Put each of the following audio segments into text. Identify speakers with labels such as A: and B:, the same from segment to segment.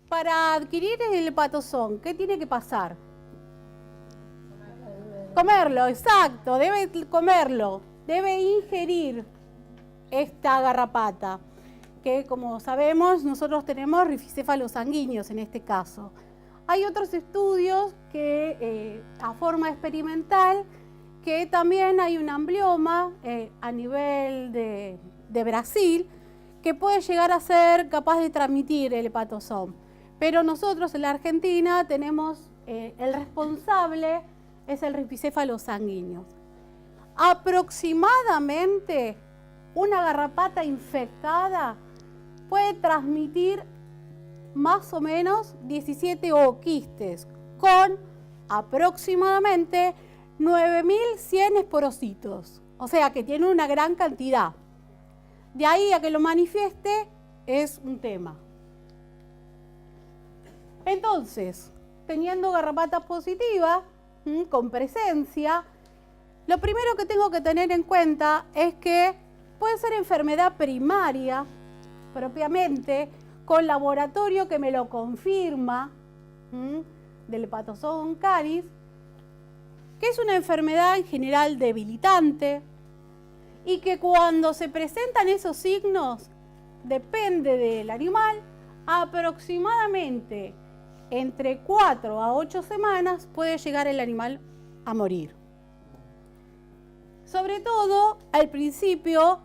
A: para adquirir el hepatosón, ¿qué tiene que pasar? Comerlo, exacto, debe comerlo, debe ingerir esta garrapata, que como sabemos nosotros tenemos rifocéfalos sanguíneos en este caso. Hay otros estudios que a forma experimental, que también hay un amblioma a nivel de Brasil, que puede llegar a ser capaz de transmitir el hepatosón. Pero nosotros en la Argentina tenemos el responsable es el rifocéfalo sanguíneo. Aproximadamente una garrapata infectada puede transmitir más o menos 17 ooquistes con aproximadamente 9.100 esporocitos. O sea que tiene una gran cantidad. De ahí a que lo manifieste es un tema. Entonces, teniendo garrapatas positivas, con presencia, lo primero que tengo que tener en cuenta es que puede ser enfermedad primaria, propiamente, con laboratorio que me lo confirma, del hepatosón caris, que es una enfermedad en general debilitante y que cuando se presentan esos signos, depende del animal, aproximadamente entre 4 a 8 semanas puede llegar el animal a morir. Sobre todo al principio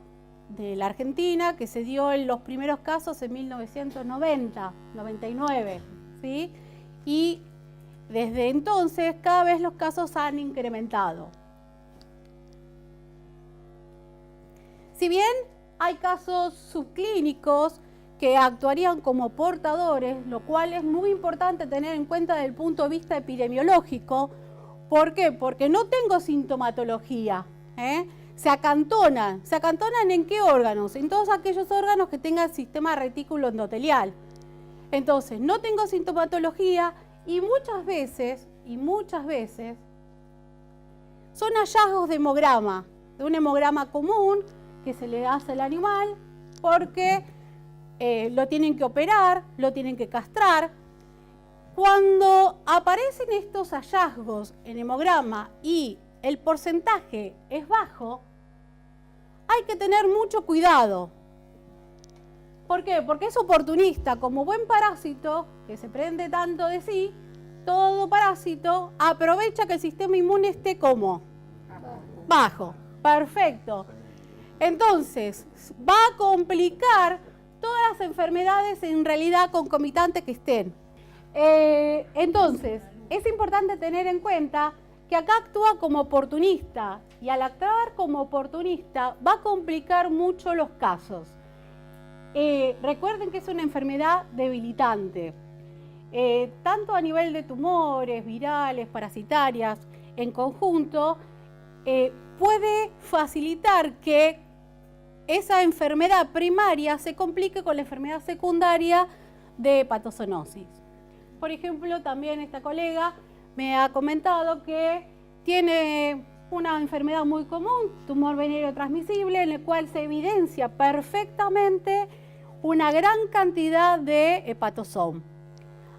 A: de la Argentina, que se dio en los primeros casos en 1990, 99, ¿sí? Y desde entonces cada vez los casos han incrementado. Si bien hay casos subclínicos que actuarían como portadores, lo cual es muy importante tener en cuenta desde el punto de vista epidemiológico. ¿Por qué? Porque no tengo sintomatología, se acantonan ¿en qué órganos? En todos aquellos órganos que tengan sistema retículo endotelial. Entonces, no tengo sintomatología y muchas veces son hallazgos de hemograma, de un hemograma común que se le hace al animal porque lo tienen que operar, lo tienen que castrar. Cuando aparecen estos hallazgos en hemograma y el porcentaje es bajo, hay que tener mucho cuidado. ¿Por qué? Porque es oportunista, como buen parásito que se prende tanto de sí, todo parásito aprovecha que el sistema inmune esté como bajo. Perfecto. Entonces, va a complicar todas las enfermedades en realidad concomitantes que estén. Entonces, es importante tener en cuenta que acá actúa como oportunista y al actuar como oportunista va a complicar mucho los casos. Recuerden que es una enfermedad debilitante, tanto a nivel de tumores, virales, parasitarias, en conjunto, puede facilitar que esa enfermedad primaria se complique con la enfermedad secundaria de hepatozoonosis. Por ejemplo, también esta colega me ha comentado que tiene una enfermedad muy común, tumor venéreo transmisible, en el cual se evidencia perfectamente una gran cantidad de hepatosón.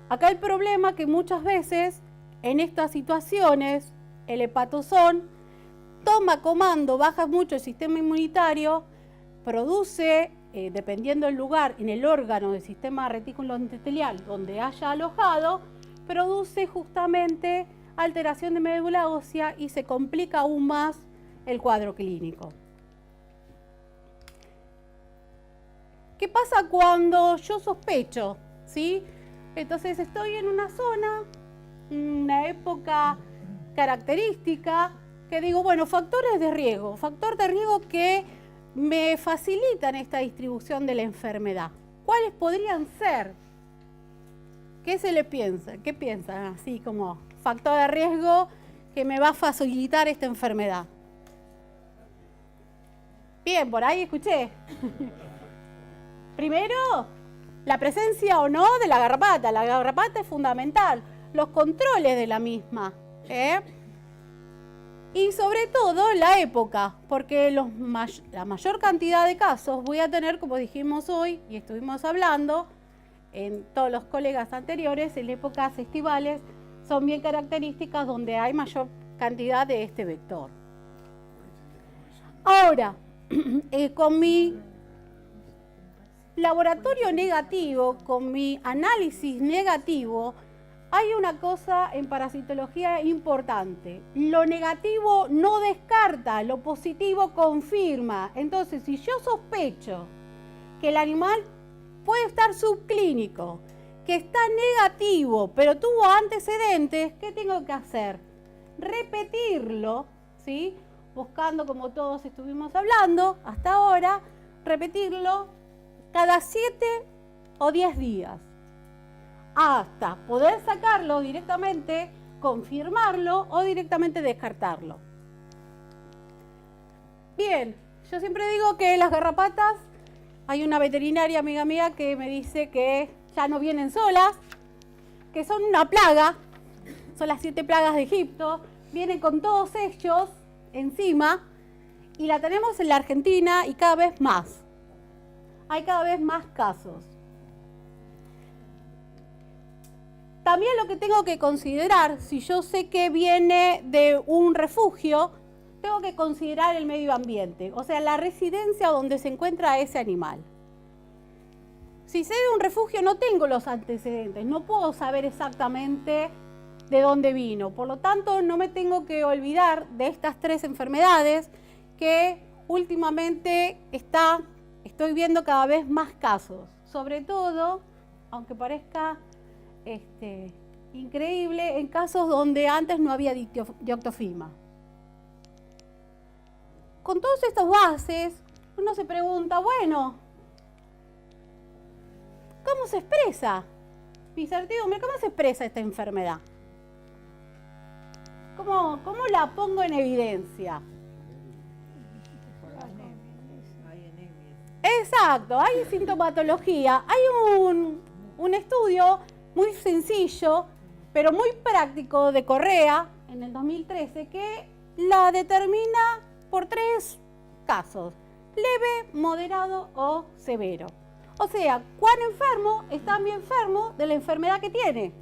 A: Acá el problema es que muchas veces en estas situaciones el hepatosón toma comando, baja mucho el sistema inmunitario, produce, dependiendo del lugar, en el órgano del sistema retículo endotelial donde haya alojado, produce justamente alteración de médula ósea y se complica aún más el cuadro clínico. ¿Qué pasa cuando yo sospecho? ¿Sí? Entonces estoy en una zona, una época característica, que digo, bueno, factores de riesgo, factor de riesgo que me facilitan esta distribución de la enfermedad. ¿Cuáles podrían ser? ¿Qué se le piensa? ¿Qué piensan así como factor de riesgo que me va a facilitar esta enfermedad? Bien, por ahí escuché. Primero, la presencia o no de la garrapata. La garrapata es fundamental. Los controles de la misma. Y sobre todo la época, porque la mayor cantidad de casos voy a tener, como dijimos hoy y estuvimos hablando, en todos los colegas anteriores, en épocas estivales son bien características donde hay mayor cantidad de este vector. Ahora, con mi laboratorio negativo, con mi análisis negativo, hay una cosa en parasitología importante. Lo negativo no descarta, lo positivo confirma. Entonces, si yo sospecho que el animal puede estar subclínico, que está negativo, pero tuvo antecedentes, ¿qué tengo que hacer? Repetirlo, ¿sí? Buscando, como todos estuvimos hablando hasta ahora, repetirlo cada 7 o 10 días, hasta poder sacarlo directamente, confirmarlo o directamente descartarlo. Bien, yo siempre digo que las garrapatas, hay una veterinaria amiga mía que me dice que ya no vienen solas, que son una plaga, son las 7 plagas de Egipto, vienen con todos ellos encima y la tenemos en la Argentina y cada vez más. Hay cada vez más casos. También lo que tengo que considerar, si yo sé que viene de un refugio, tengo que considerar el medio ambiente, o sea, la residencia donde se encuentra ese animal. Si sé de un refugio no tengo los antecedentes, no puedo saber exactamente de dónde vino. Por lo tanto, no me tengo que olvidar de estas 3 enfermedades que últimamente estoy viendo cada vez más casos. Sobre todo, aunque parezca increíble, en casos donde antes no había dioctofima. Con todas estas bases, uno se pregunta, bueno, ¿cómo se expresa? Incertidumbre, ¿cómo se expresa esta enfermedad? ¿Cómo la pongo en evidencia? Exacto, hay sintomatología. Hay un estudio muy sencillo, pero muy práctico de Correa, en el 2013, que la determina por 3 casos: leve, moderado o severo. O sea, cuán enfermo está mi enfermo de la enfermedad que tiene.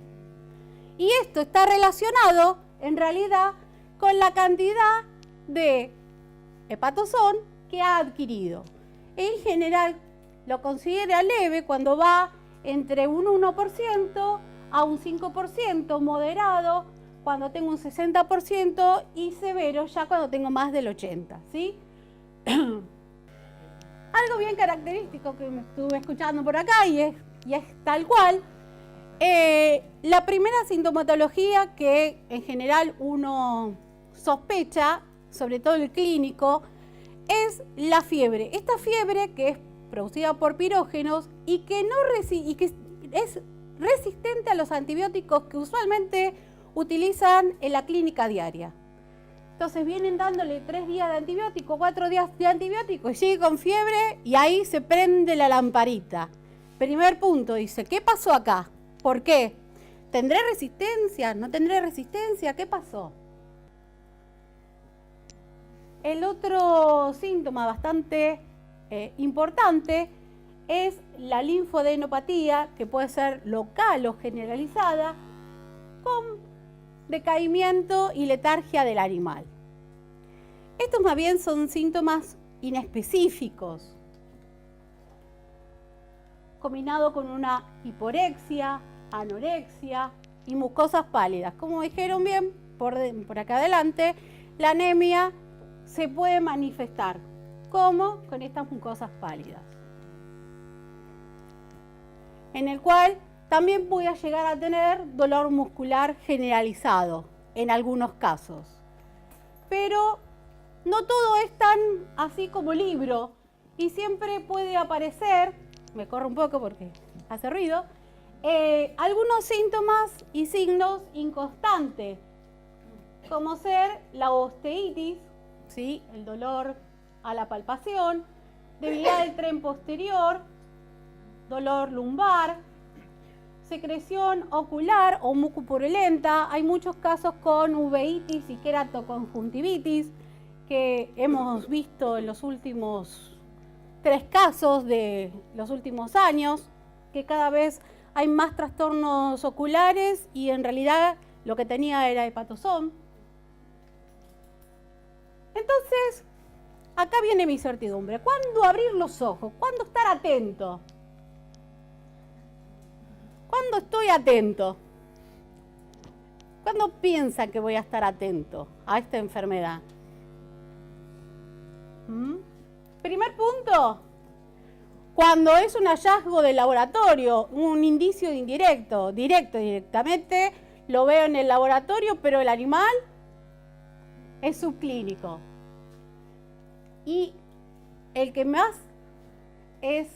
A: Y esto está relacionado, en realidad, con la cantidad de hepatosón que ha adquirido. En general, lo considera leve cuando va entre un 1% a un 5%, moderado cuando tengo un 60% y severo ya cuando tengo más del 80%, ¿sí? Algo bien característico que me estuve escuchando por acá y es tal cual. La primera sintomatología que en general uno sospecha, sobre todo el clínico, es la fiebre. Esta fiebre que es producida por pirógenos y que es resistente a los antibióticos que usualmente utilizan en la clínica diaria. Entonces vienen dándole 3 días de antibiótico, 4 días de antibiótico y sigue con fiebre y ahí se prende la lamparita. Primer punto, dice, ¿qué pasó acá? ¿Por qué? ¿Tendré resistencia? ¿No tendré resistencia? ¿Qué pasó? El otro síntoma bastante importante es la linfoadenopatía, que puede ser local o generalizada, con decaimiento y letargia del animal. Estos más bien son síntomas inespecíficos, combinado con una hiporexia, anorexia y mucosas pálidas. Como dijeron bien por acá adelante, la anemia se puede manifestar como con estas mucosas pálidas, en el cual también voy a llegar a tener dolor muscular generalizado en algunos casos. Pero no todo es tan así como libro y siempre puede aparecer, me corro un poco porque hace ruido, algunos síntomas y signos inconstantes, como ser la osteitis, ¿sí? El dolor a la palpación, debilidad del tren posterior, dolor lumbar, secreción ocular o mucopurulenta. Hay muchos casos con uveitis y queratoconjuntivitis que hemos visto en los últimos 3 casos de los últimos años, que cada vez hay más trastornos oculares y en realidad lo que tenía era hepatosón. Entonces, acá viene mi incertidumbre. ¿Cuándo abrir los ojos? ¿Cuándo estar atento? ¿Cuándo estoy atento? ¿Cuándo piensan que voy a estar atento a esta enfermedad? Primer punto, cuando es un hallazgo de laboratorio, un indicio indirecto, directamente lo veo en el laboratorio, pero el animal es subclínico. Y el que más es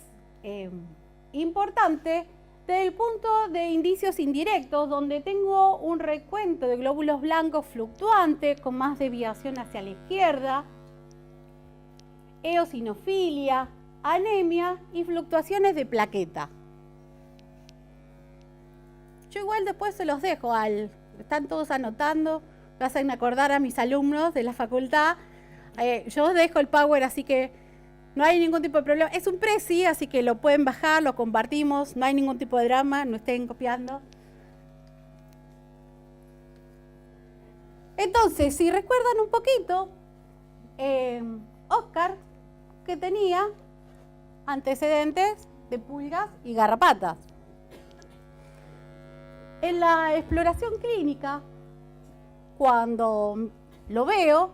A: importante desde el punto de indicios indirectos, donde tengo un recuento de glóbulos blancos fluctuante con más desviación hacia la izquierda, eosinofilia, anemia y fluctuaciones de plaqueta. Yo igual después se los dejo, están todos anotando, me hacen acordar a mis alumnos de la facultad. Yo os dejo el Power, así que no hay ningún tipo de problema. Es un Prezi, así que lo pueden bajar, lo compartimos, no hay ningún tipo de drama, no estén copiando. Entonces, si recuerdan un poquito, Oscar, que tenía antecedentes de pulgas y garrapatas. En la exploración clínica, cuando lo veo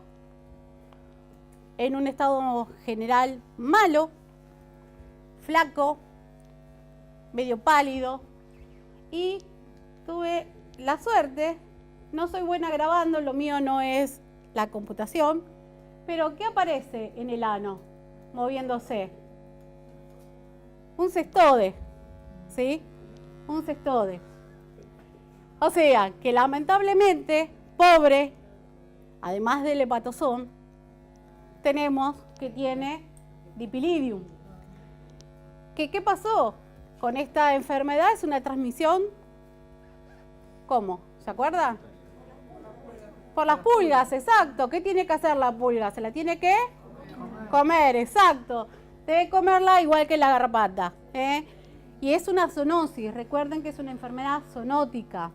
A: en un estado general malo, flaco, medio pálido, y tuve la suerte, no soy buena grabando, lo mío no es la computación, pero ¿qué aparece en el ano moviéndose? Un cestode, ¿sí? Un cestode. O sea, que lamentablemente, pobre, además del hepatosón, tenemos que tiene dipilidium. ¿Qué pasó con esta enfermedad? Es una transmisión, ¿cómo? ¿Se acuerda? Por las pulgas, exacto. ¿Qué tiene que hacer la pulga? ¿Se la tiene que comer? Exacto. Debe comerla igual que la garrapata, ¿eh? Y es una zoonosis. Recuerden que es una enfermedad zoonótica.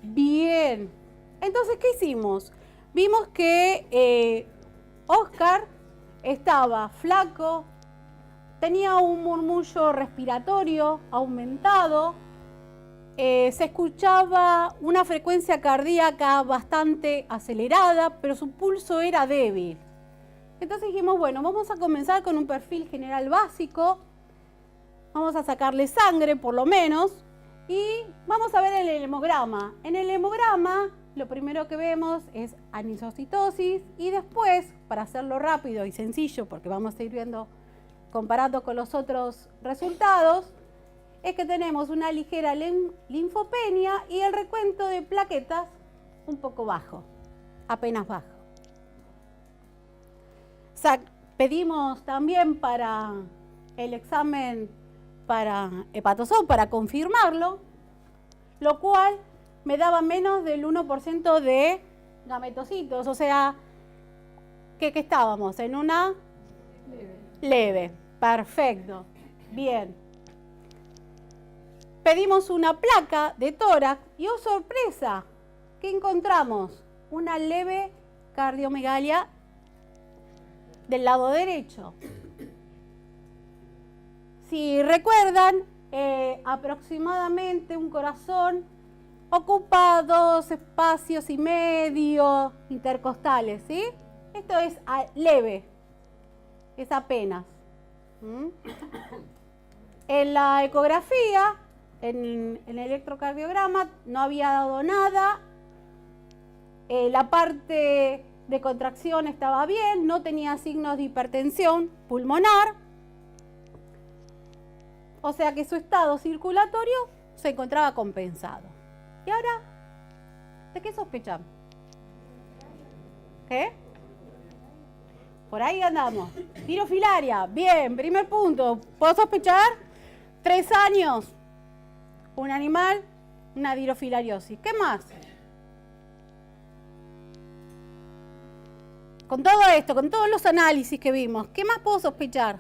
A: Bien. Entonces, ¿qué hicimos? Vimos que Oscar estaba flaco, tenía un murmullo respiratorio aumentado, se escuchaba una frecuencia cardíaca bastante acelerada, pero su pulso era débil. Entonces dijimos, bueno, vamos a comenzar con un perfil general básico, vamos a sacarle sangre por lo menos y vamos a ver el hemograma. En el hemograma lo primero que vemos es anisocitosis y después, para hacerlo rápido y sencillo, porque vamos a ir viendo, comparando con los otros resultados, es que tenemos una ligera linfopenia y el recuento de plaquetas un poco bajo, apenas bajo. Pedimos también para el examen para hepatosón, para confirmarlo, lo cual me daba menos del 1% de gametocitos, o sea, que estábamos en una leve. Perfecto, bien. Pedimos una placa de tórax y, oh sorpresa, ¿qué encontramos? Una leve cardiomegalia del lado derecho. Si recuerdan, aproximadamente un corazón ocupa 2 espacios y medio intercostales, ¿sí? Esto es leve, es apenas. En la ecografía, en el electrocardiograma, no había dado nada. La parte de contracción estaba bien, no tenía signos de hipertensión pulmonar. O sea que su estado circulatorio se encontraba compensado. ¿Y ahora? ¿De qué sospechan? ¿Qué? Por ahí andamos. Tirofilaria. Bien, primer punto. ¿Puedo sospechar? 3 años. Un animal, una tirofilariosis. ¿Qué más? Con todo esto, con todos los análisis que vimos, ¿qué más puedo sospechar?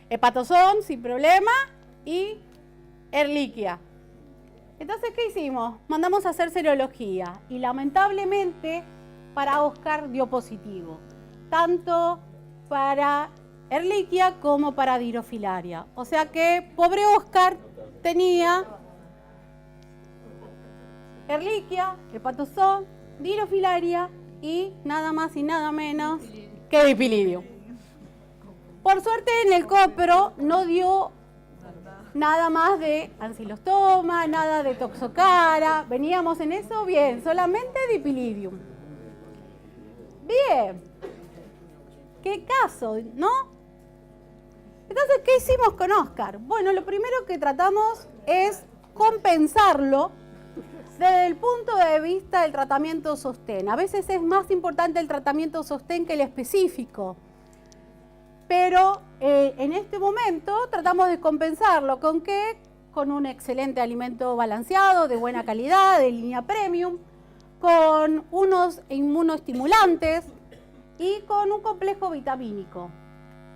A: hepatosón sin problema y Ehrlichia. Entonces, ¿qué hicimos? Mandamos a hacer serología y lamentablemente para Oscar dio positivo, tanto para Ehrlichia como para Dirofilaria. O sea que pobre Oscar tenía Ehrlichia, hepatosón, Dirofilaria y nada más y nada menos que dipilidium. Por suerte en el copro no dio nada más de ancilostoma, nada de toxocara. Veníamos en eso bien, solamente dipilidium. Bien. ¿Qué caso, no? Entonces, ¿qué hicimos con Oscar? Bueno, lo primero que tratamos es compensarlo desde el punto de vista del tratamiento sostén. A veces es más importante el tratamiento sostén que el específico. Pero en este momento tratamos de compensarlo. ¿Con qué? Con un excelente alimento balanceado, de buena calidad, de línea premium, con unos inmunoestimulantes y con un complejo vitamínico.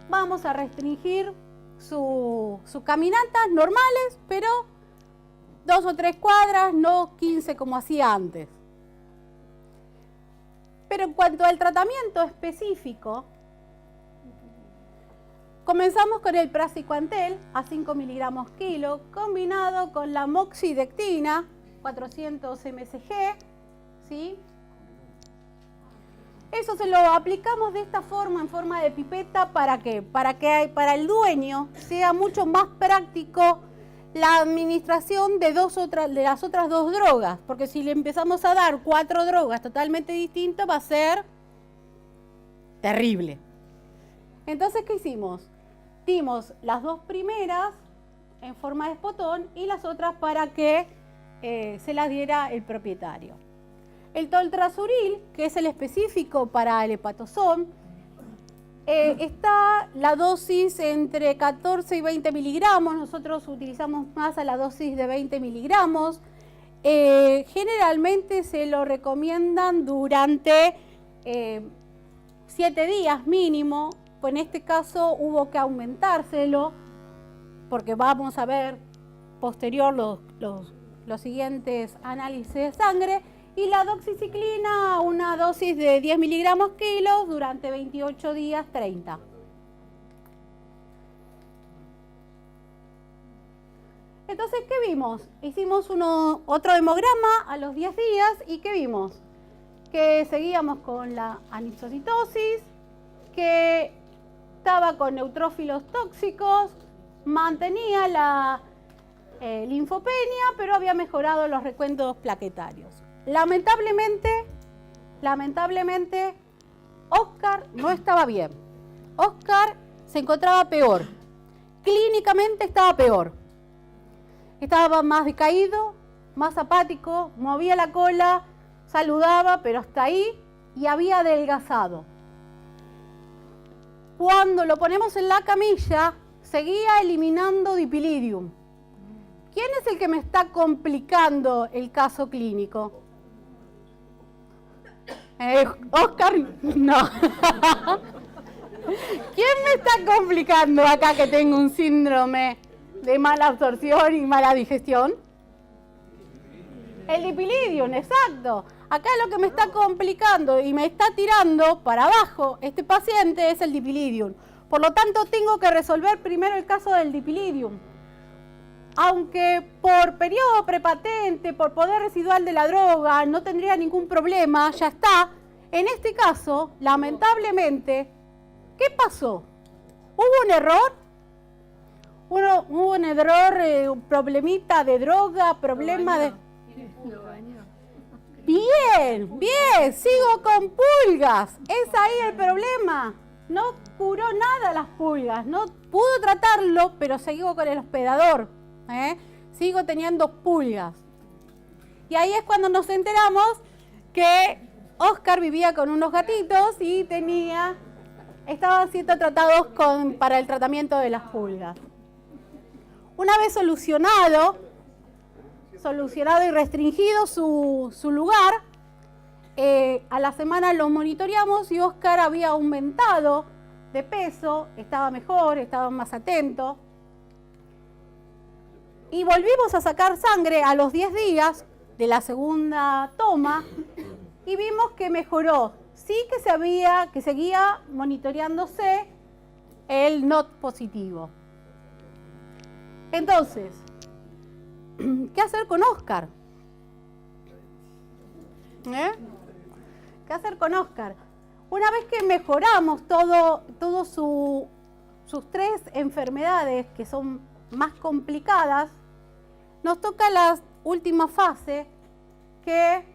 A: Vamos a restringir sus caminatas normales, pero 2 o 3 cuadras, no 15 como hacía antes. Pero en cuanto al tratamiento específico, comenzamos con el praziquantel a 5 miligramos kilo, combinado con la moxidectina, 400 mcg, ¿sí? Eso se lo aplicamos de esta forma, en forma de pipeta, ¿para qué? Para que para el dueño sea mucho más práctico la administración de las otras 2 drogas, porque si le empezamos a dar 4 drogas totalmente distintas va a ser terrible. Entonces, ¿qué hicimos? Dimos las 2 primeras en forma de espotón y las otras para que se las diera el propietario. El toltrazuril, que es el específico para el hepatosón, está la dosis entre 14 y 20 miligramos. Nosotros utilizamos más a la dosis de 20 miligramos. Generalmente se lo recomiendan durante 7 días mínimo. Pues en este caso hubo que aumentárselo porque vamos a ver posterior los siguientes análisis de sangre. Y la doxiciclina, una dosis de 10 miligramos kilos durante 28 días, 30. Entonces, ¿qué vimos? Hicimos otro hemograma a los 10 días y ¿qué vimos? Que seguíamos con la anisocitosis, que estaba con neutrófilos tóxicos, mantenía la linfopenia, pero había mejorado los recuentos plaquetarios. Lamentablemente, Oscar no estaba bien. Oscar se encontraba peor. Clínicamente estaba peor. Estaba más decaído, más apático, movía la cola, saludaba, pero hasta ahí, y había adelgazado. Cuando lo ponemos en la camilla, seguía eliminando dipilidium. ¿Quién es el que me está complicando el caso clínico? Oscar, no. ¿Quién me está complicando acá que tengo un síndrome de mala absorción y mala digestión? El dipilidium, exacto. Acá lo que me está complicando y me está tirando para abajo este paciente es el dipilidium. Por lo tanto, tengo que resolver primero el caso del dipilidium. Aunque por periodo prepatente, por poder residual de la droga, no tendría ningún problema, ya está. En este caso, lamentablemente, ¿qué pasó? ¿Hubo un error? ¿Hubo un error, un problemita de droga, problema de...? Bien, sigo con pulgas. Es ahí el problema. No curó nada las pulgas. No pudo tratarlo, pero sigo con el hospedador. Sigo teniendo pulgas. Y ahí es cuando nos enteramos que Oscar vivía con unos gatitos y estaban siendo tratados para el tratamiento de las pulgas. Una vez solucionado y restringido su lugar, a la semana lo monitoreamos y Oscar había aumentado de peso, estaba mejor, estaba más atento. Y volvimos a sacar sangre a los 10 días de la segunda toma y vimos que mejoró. Sí que seguía monitoreándose el NOT positivo. Entonces, ¿qué hacer con Oscar? ¿Qué hacer con Oscar? Una vez que mejoramos todas sus 3 enfermedades que son más complicadas, nos toca la última fase que,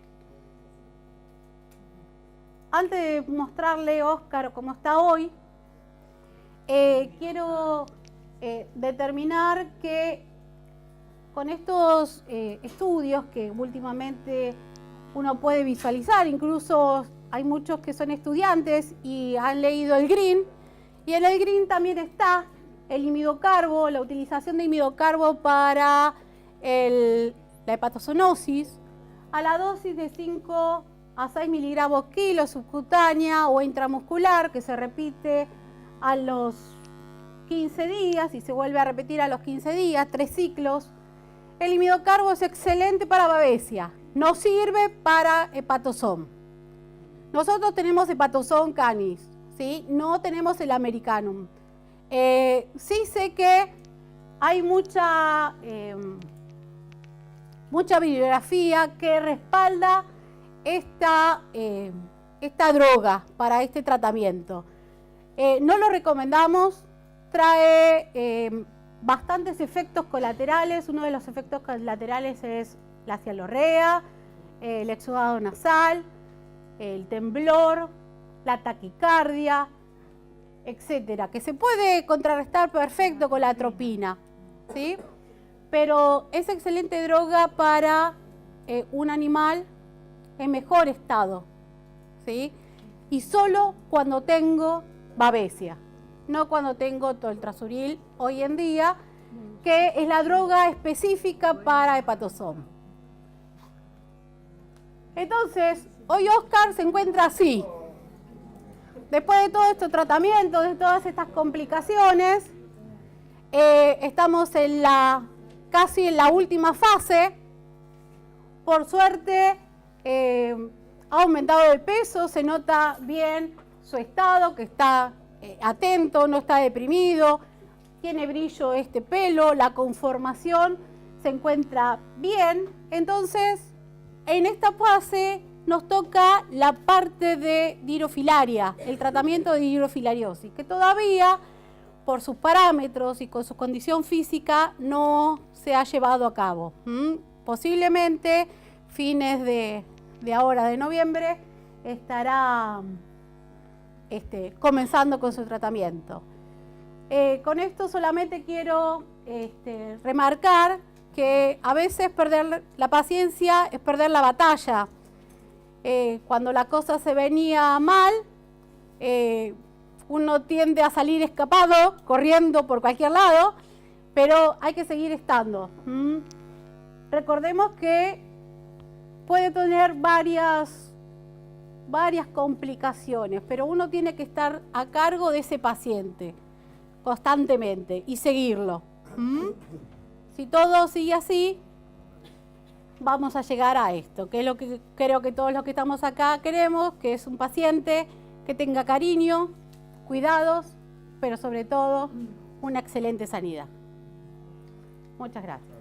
A: antes de mostrarle a Oscar cómo está hoy, quiero determinar que con estos estudios que últimamente uno puede visualizar, incluso hay muchos que son estudiantes y han leído el GRIN, y en el GRIN también está el imidocarbo, la utilización de imidocarbo para la hepatozoonosis a la dosis de 5 a 6 miligramos kilo subcutánea o intramuscular, que se repite a los 15 días y se vuelve a repetir a los 15 días, 3 ciclos. El imidocarbo es excelente para babesia, no sirve para hepatozón. Nosotros tenemos hepatozón canis, ¿sí? No tenemos el americanum. Sí sé que hay mucha bibliografía que respalda esta droga para este tratamiento. No lo recomendamos, trae bastantes efectos colaterales. Uno de los efectos colaterales es la cialorrea, el exudado nasal, el temblor, la taquicardia, etcétera, que se puede contrarrestar perfecto con la atropina, ¿sí? Pero es excelente droga para un animal en mejor estado, ¿sí? Y solo cuando tengo babesia, no cuando tengo toltrasuril hoy en día, que es la droga específica para hepatozón. Entonces, hoy Oscar se encuentra así. Después de todo este tratamiento, de todas estas complicaciones, estamos casi en la última fase. Por suerte, ha aumentado de peso, se nota bien su estado, que está atento, no está deprimido, tiene brillo este pelo, la conformación se encuentra bien. Entonces, en esta fase nos toca la parte de dirofilaria, el tratamiento de dirofilariosis, que todavía, por sus parámetros y con su condición física, no se ha llevado a cabo. Posiblemente fines de ahora, de noviembre, estará comenzando con su tratamiento. Con esto solamente quiero remarcar que a veces perder la paciencia es perder la batalla. Cuando la cosa se venía mal, uno tiende a salir escapado, corriendo por cualquier lado, pero hay que seguir estando. Recordemos que puede tener varias complicaciones, pero uno tiene que estar a cargo de ese paciente constantemente y seguirlo. Si todo sigue así, vamos a llegar a esto, que es lo que creo que todos los que estamos acá queremos, que es un paciente que tenga cariño, cuidados, pero sobre todo una excelente sanidad. Muchas gracias.